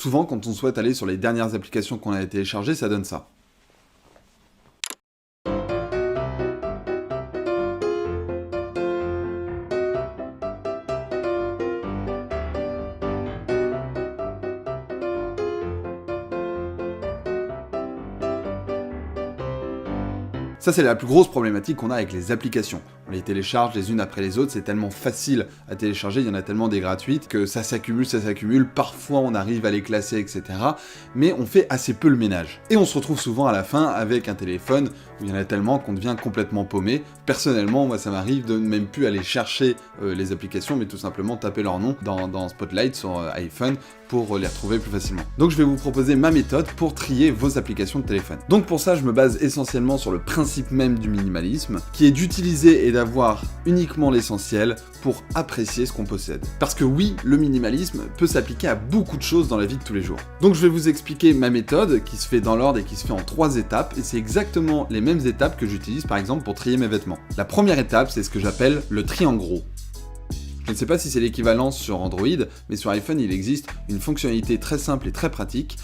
Souvent, quand on souhaite aller sur les dernières applications qu'on a téléchargées, ça donne ça. Ça, c'est la plus grosse problématique qu'on a avec les applications. On les télécharge les unes après les autres, c'est tellement facile à télécharger, il y en a tellement des gratuites, que ça s'accumule, parfois on arrive à les classer, etc. Mais on fait assez peu le ménage. Et on se retrouve souvent à la fin avec un téléphone où il y en a tellement qu'on devient complètement paumé. Personnellement, moi ça m'arrive de ne même plus aller chercher les applications, mais tout simplement taper leur nom dans Spotlight sur iPhone pour les retrouver plus facilement. Donc je vais vous proposer ma méthode pour trier vos applications de téléphone. Donc pour ça, je me base essentiellement sur le principe même du minimalisme, qui est d'utiliser et d'avoir uniquement l'essentiel pour apprécier ce qu'on possède. Parce que oui, le minimalisme peut s'appliquer à beaucoup de choses dans la vie de tous les jours. Donc je vais vous expliquer ma méthode, qui se fait dans l'ordre et qui se fait en 3 étapes, et c'est exactement les mêmes étapes que j'utilise par exemple pour trier mes vêtements. La première étape, c'est ce que j'appelle le tri en gros. Je ne sais pas si c'est l'équivalence sur Android, mais sur iPhone, il existe une fonctionnalité très simple et très pratique.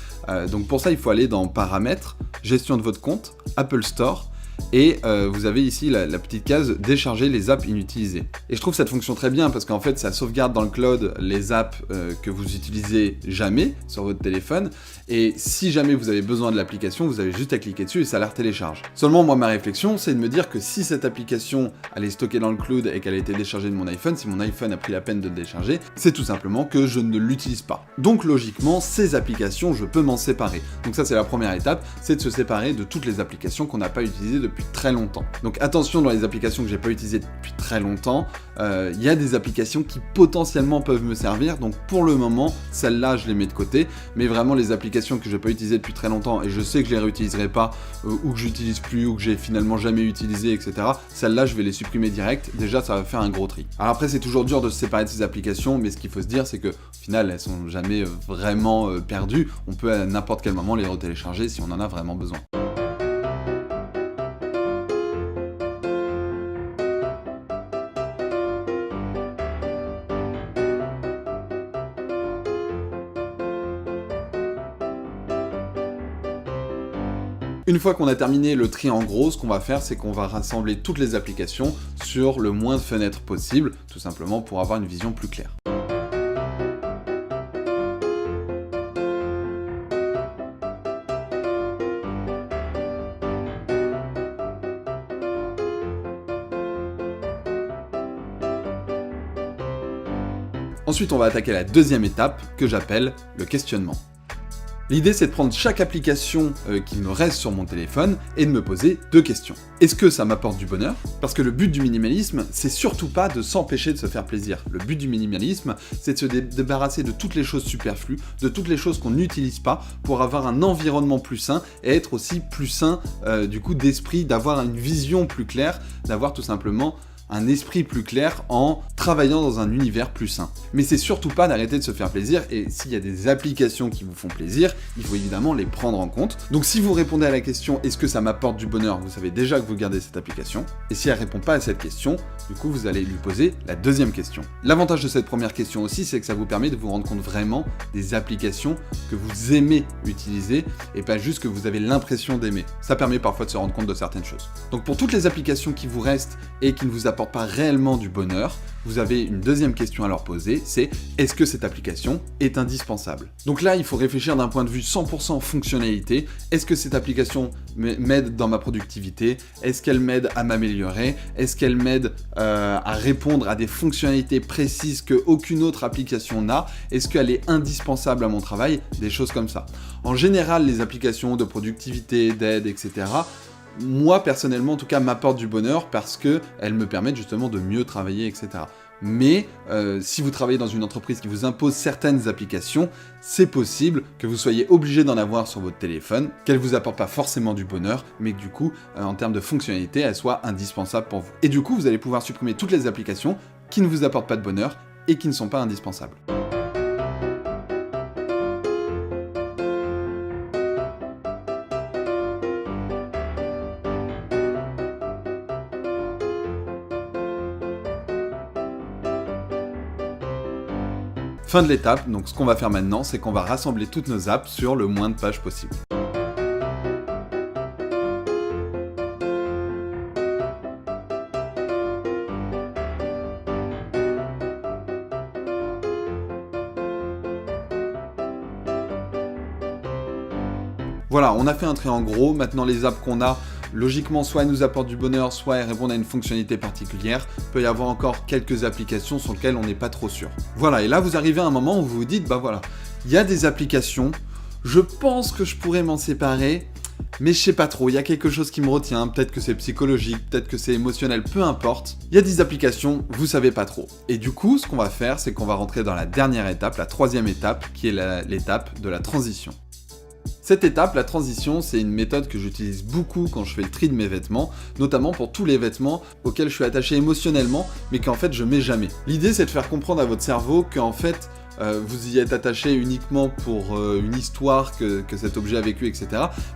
Donc pour ça, il faut aller dans Paramètres, Gestion de votre compte, Apple Store, et vous avez ici la petite case « Décharger les apps inutilisées ». Et je trouve cette fonction très bien parce qu'en fait, ça sauvegarde dans le cloud les apps que vous utilisez jamais sur votre téléphone. Et si jamais vous avez besoin de l'application, vous avez juste à cliquer dessus et ça la retélécharge. Seulement, moi, ma réflexion, c'est de me dire que si cette application, elle est stockée dans le cloud et qu'elle a été déchargée de mon iPhone, si mon iPhone a pris la peine de le décharger, c'est tout simplement que je ne l'utilise pas. Donc, logiquement, ces applications, je peux m'en séparer. Donc ça, c'est la première étape, c'est de se séparer de toutes les applications qu'on n'a pas utilisées depuis très longtemps. Donc attention, dans les applications que j'ai pas utilisées depuis très longtemps, il y a des applications qui potentiellement peuvent me servir, donc pour le moment, celles-là, je les mets de côté, mais vraiment les applications que j'ai pas utilisées depuis très longtemps, et je sais que je les réutiliserai pas, ou que j'utilise plus, ou que j'ai finalement jamais utilisé, etc., celles-là, je vais les supprimer direct, déjà, ça va faire un gros tri. Alors après, c'est toujours dur de se séparer de ces applications, mais ce qu'il faut se dire, c'est que, au final, elles sont jamais vraiment perdues, on peut à n'importe quel moment les retélécharger si on en a vraiment besoin. Une fois qu'on a terminé le tri en gros, ce qu'on va faire, c'est qu'on va rassembler toutes les applications sur le moins de fenêtres possible, tout simplement pour avoir une vision plus claire. Ensuite, on va attaquer la deuxième étape, que j'appelle le questionnement. L'idée, c'est de prendre chaque application qui me reste sur mon téléphone et de me poser 2 questions. Est-ce que ça m'apporte du bonheur? Parce que le but du minimalisme, c'est surtout pas de s'empêcher de se faire plaisir. Le but du minimalisme, c'est de se débarrasser de toutes les choses superflues, de toutes les choses qu'on n'utilise pas, pour avoir un environnement plus sain et être aussi plus sain du coup d'esprit, d'avoir une vision plus claire, d'avoir tout simplement un esprit plus clair en travaillant dans un univers plus sain. Mais c'est surtout pas d'arrêter de se faire plaisir, et s'il y a des applications qui vous font plaisir, il faut évidemment les prendre en compte. Donc si vous répondez à la question « Est-ce que ça m'apporte du bonheur ?», vous savez déjà que vous gardez cette application, et si elle répond pas à cette question, du coup vous allez lui poser la deuxième question. L'avantage de cette première question aussi, c'est que ça vous permet de vous rendre compte vraiment des applications que vous aimez utiliser, et pas juste que vous avez l'impression d'aimer. Ça permet parfois de se rendre compte de certaines choses. Donc pour toutes les applications qui vous restent et qui ne vous apportent pas réellement du bonheur, vous avez une deuxième question à leur poser, c'est est-ce que cette application est indispensable? Donc là, il faut réfléchir d'un point de vue 100% fonctionnalité. Est-ce que cette application m'aide dans ma productivité? Est-ce qu'elle m'aide à m'améliorer? Est-ce qu'elle m'aide à répondre à des fonctionnalités précises que aucune autre application n'a? Est-ce qu'elle est indispensable à mon travail? Des choses comme ça. En général, les applications de productivité, d'aide, etc., moi, personnellement, en tout cas, m'apportent du bonheur parce qu'elles me permettent justement de mieux travailler, etc. Mais si vous travaillez dans une entreprise qui vous impose certaines applications, c'est possible que vous soyez obligé d'en avoir sur votre téléphone, qu'elles vous apportent pas forcément du bonheur, mais que du coup, en termes de fonctionnalité, elles soient indispensables pour vous. Et du coup, vous allez pouvoir supprimer toutes les applications qui ne vous apportent pas de bonheur et qui ne sont pas indispensables. Fin de l'étape, donc ce qu'on va faire maintenant, c'est qu'on va rassembler toutes nos apps sur le moins de pages possible. Voilà, on a fait un trait en gros, maintenant les apps qu'on a, logiquement soit elles nous apportent du bonheur, soit elles répondent à une fonctionnalité particulière. Il peut y avoir encore quelques applications sur lesquelles on n'est pas trop sûr. Voilà, et là vous arrivez à un moment où vous vous dites, bah voilà, il y a des applications, je pense que je pourrais m'en séparer, mais je sais pas trop, il y a quelque chose qui me retient, peut-être que c'est psychologique, peut-être que c'est émotionnel, peu importe. Il y a des applications, vous savez pas trop. Et du coup, ce qu'on va faire, c'est qu'on va rentrer dans la dernière étape, la troisième étape, qui est l'étape de la transition. Cette étape, la transition, c'est une méthode que j'utilise beaucoup quand je fais le tri de mes vêtements, notamment pour tous les vêtements auxquels je suis attaché émotionnellement, mais qu'en fait je mets jamais. L'idée, c'est de faire comprendre à votre cerveau qu'en fait, vous y êtes attaché uniquement pour une histoire que cet objet a vécu, etc.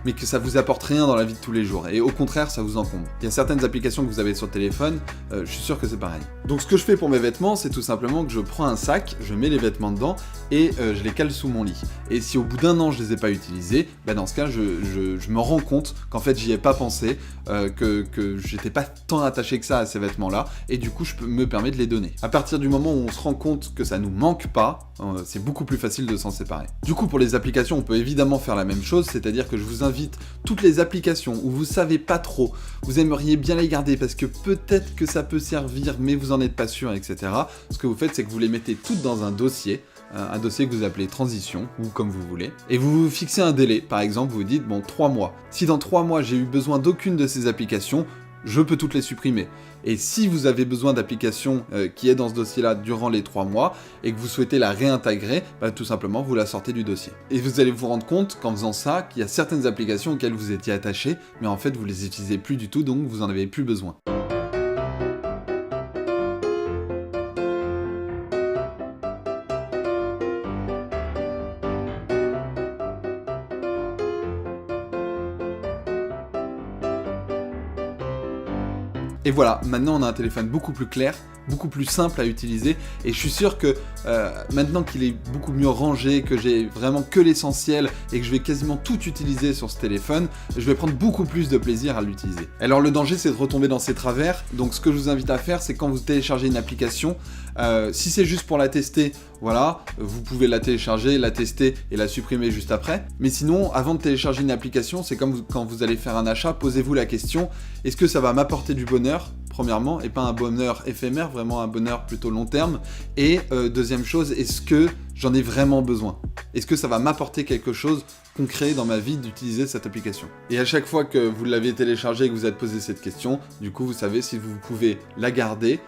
Mais que ça vous apporte rien dans la vie de tous les jours. Et au contraire, ça vous encombre. Il y a certaines applications que vous avez sur le téléphone, je suis sûr que c'est pareil. Donc ce que je fais pour mes vêtements, c'est tout simplement que je prends un sac, je mets les vêtements dedans et je les cale sous mon lit. Et si au bout d'un an je les ai pas utilisés, bah dans ce cas, je me rends compte qu'en fait j'y ai pas pensé, que j'étais pas tant attaché que ça à ces vêtements-là, et du coup je me permets de les donner. À partir du moment où on se rend compte que ça nous manque pas, c'est beaucoup plus facile de s'en séparer. Du coup, pour les applications, on peut évidemment faire la même chose, c'est-à-dire que je vous invite, toutes les applications où vous savez pas trop, vous aimeriez bien les garder parce que peut-être que ça peut servir, mais vous en êtes pas sûr, etc. Ce que vous faites, c'est que vous les mettez toutes dans un dossier que vous appelez transition, ou comme vous voulez, et vous vous fixez un délai. Par exemple, vous vous dites, bon, 3 mois. Si dans 3 mois, j'ai eu besoin d'aucune de ces applications, je peux toutes les supprimer. Et si vous avez besoin d'applications qui est dans ce dossier-là durant les 3 mois, et que vous souhaitez la réintégrer, bah, tout simplement, vous la sortez du dossier. Et vous allez vous rendre compte, qu'en faisant ça, qu'il y a certaines applications auxquelles vous étiez attaché, mais en fait, vous les utilisez plus du tout, donc vous en avez plus besoin. Et voilà, maintenant on a un téléphone beaucoup plus clair, beaucoup plus simple à utiliser, et je suis sûr que maintenant qu'il est beaucoup mieux rangé, que j'ai vraiment que l'essentiel, et que je vais quasiment tout utiliser sur ce téléphone, je vais prendre beaucoup plus de plaisir à l'utiliser. Alors le danger, c'est de retomber dans ces travers, donc ce que je vous invite à faire, c'est quand vous téléchargez une application, si c'est juste pour la tester, voilà, vous pouvez la télécharger, la tester et la supprimer juste après. Mais sinon, avant de télécharger une application, c'est comme quand vous allez faire un achat, posez-vous la question, est-ce que ça va m'apporter du bonheur, premièrement, et pas un bonheur éphémère, vraiment un bonheur plutôt long terme. Et deuxième chose, est-ce que j'en ai vraiment besoin? Est-ce que ça va m'apporter quelque chose concret dans ma vie d'utiliser cette application? Et à chaque fois que vous l'avez téléchargée et que vous êtes posé cette question, du coup vous savez si vous pouvez la garder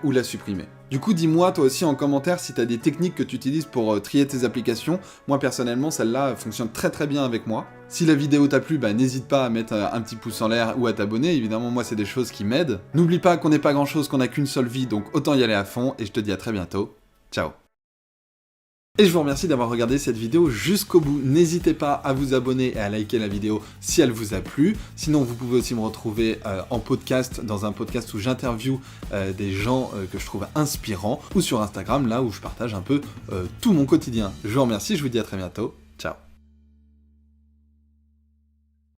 ou la supprimer. Du coup, dis-moi toi aussi en commentaire si tu as des techniques que tu utilises pour trier tes applications. Moi personnellement, celle-là fonctionne très très bien avec moi. Si la vidéo t'a plu, bah, n'hésite pas à mettre un petit pouce en l'air ou à t'abonner. Évidemment, moi c'est des choses qui m'aident. N'oublie pas qu'on n'est pas grand-chose, qu'on n'a qu'une seule vie, donc autant y aller à fond. Et je te dis à très bientôt. Ciao. Et je vous remercie d'avoir regardé cette vidéo jusqu'au bout. N'hésitez pas à vous abonner et à liker la vidéo si elle vous a plu. Sinon, vous pouvez aussi me retrouver en podcast, dans un podcast où j'interviewe des gens que je trouve inspirants, ou sur Instagram, là où je partage un peu tout mon quotidien. Je vous remercie, je vous dis à très bientôt.